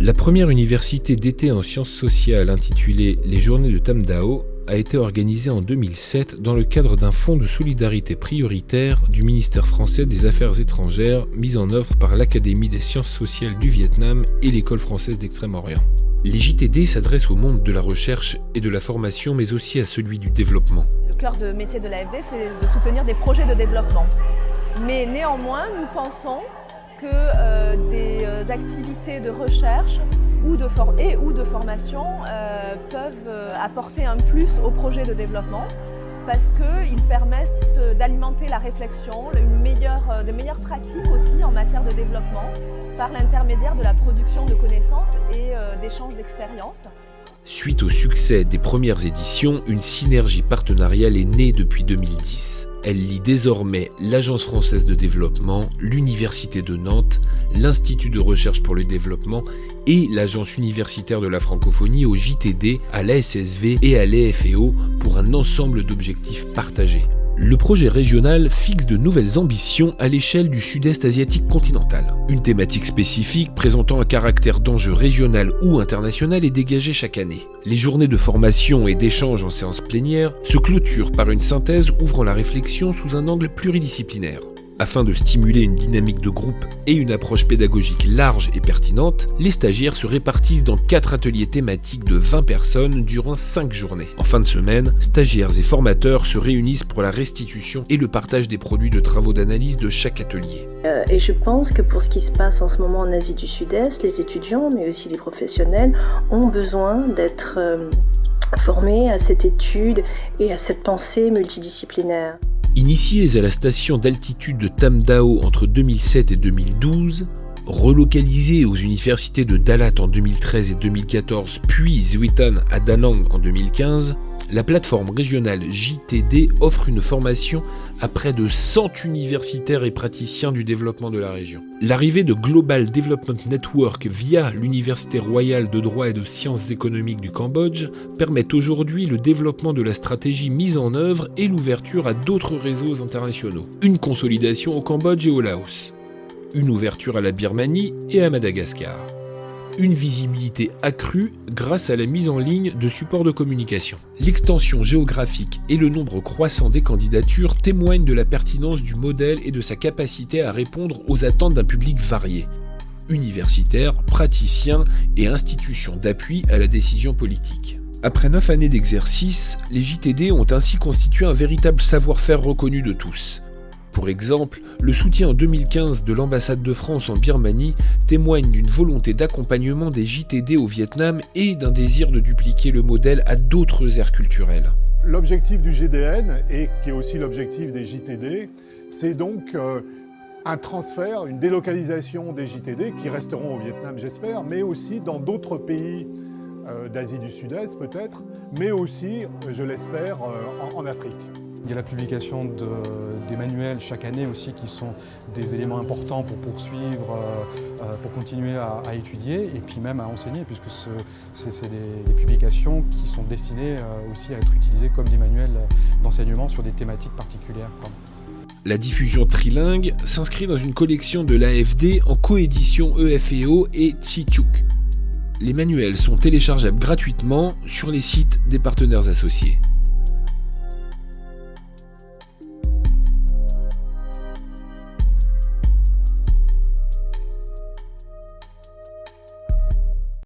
La première université d'été en sciences sociales intitulée Les Journées de Tamdao a été organisée en 2007 dans le cadre d'un fonds de solidarité prioritaire du ministère français des Affaires étrangères mis en œuvre par l'Académie des sciences sociales du Vietnam et l'École française d'Extrême-Orient. Les JTD s'adressent au monde de la recherche et de la formation, mais aussi à celui du développement. Le cœur de métier de l'AFD, c'est de soutenir des projets de développement. Mais néanmoins, nous pensons que des activités de recherche ou de formation peuvent apporter un plus au projet de développement parce qu'ils permettent d'alimenter la réflexion, de meilleures pratiques aussi en matière de développement par l'intermédiaire de la production de connaissances et d'échanges d'expériences. Suite au succès des premières éditions, une synergie partenariale est née depuis 2010. Elle lie désormais l'Agence française de développement, l'Université de Nantes, l'Institut de recherche pour le développement et l'Agence universitaire de la francophonie au JTD, à l'ASSV et à l'EFEO pour un ensemble d'objectifs partagés. Le projet régional fixe de nouvelles ambitions à l'échelle du sud-est asiatique continental. Une thématique spécifique présentant un caractère d'enjeu régional ou international est dégagée chaque année. Les journées de formation et d'échange en séance plénière se clôturent par une synthèse ouvrant la réflexion sous un angle pluridisciplinaire. Afin de stimuler une dynamique de groupe et une approche pédagogique large et pertinente, les stagiaires se répartissent dans 4 ateliers thématiques de 20 personnes durant 5 journées. En fin de semaine, stagiaires et formateurs se réunissent pour la restitution et le partage des produits de travaux d'analyse de chaque atelier. Et je pense que pour ce qui se passe en ce moment en Asie du Sud-Est, les étudiants, mais aussi les professionnels, ont besoin d'être formés à cette étude et à cette pensée multidisciplinaire. Initiés à la station d'altitude de Tamdao entre 2007 et 2012, relocalisés aux universités de Dalat en 2013 et 2014, puis Zuitan à Da Nang en 2015, la plateforme régionale JTD offre une formation à près de 100 universitaires et praticiens du développement de la région. L'arrivée de Global Development Network via l'Université royale de droit et de sciences économiques du Cambodge permet aujourd'hui le développement de la stratégie mise en œuvre et l'ouverture à d'autres réseaux internationaux. Une consolidation au Cambodge et au Laos. Une ouverture à la Birmanie et à Madagascar. Une visibilité accrue grâce à la mise en ligne de supports de communication. L'extension géographique et le nombre croissant des candidatures témoignent de la pertinence du modèle et de sa capacité à répondre aux attentes d'un public varié. Universitaires, praticiens et institutions d'appui à la décision politique. Après 9 années d'exercice, les JTD ont ainsi constitué un véritable savoir-faire reconnu de tous. Pour exemple, le soutien en 2015 de l'ambassade de France en Birmanie témoigne d'une volonté d'accompagnement des JTD au Vietnam et d'un désir de dupliquer le modèle à d'autres aires culturelles. L'objectif du GDN, et qui est aussi l'objectif des JTD, c'est donc un transfert, une délocalisation des JTD qui resteront au Vietnam, j'espère, mais aussi dans d'autres pays d'Asie du Sud-Est peut-être, mais aussi, je l'espère, en Afrique. Il y a la publication des manuels chaque année aussi qui sont des éléments importants pour poursuivre, pour continuer à étudier et puis même à enseigner puisque c'est des publications qui sont destinées aussi à être utilisées comme des manuels d'enseignement sur des thématiques particulières. La diffusion trilingue s'inscrit dans une collection de l'AFD en coédition EFEO et Tsichuk. Les manuels sont téléchargeables gratuitement sur les sites des partenaires associés.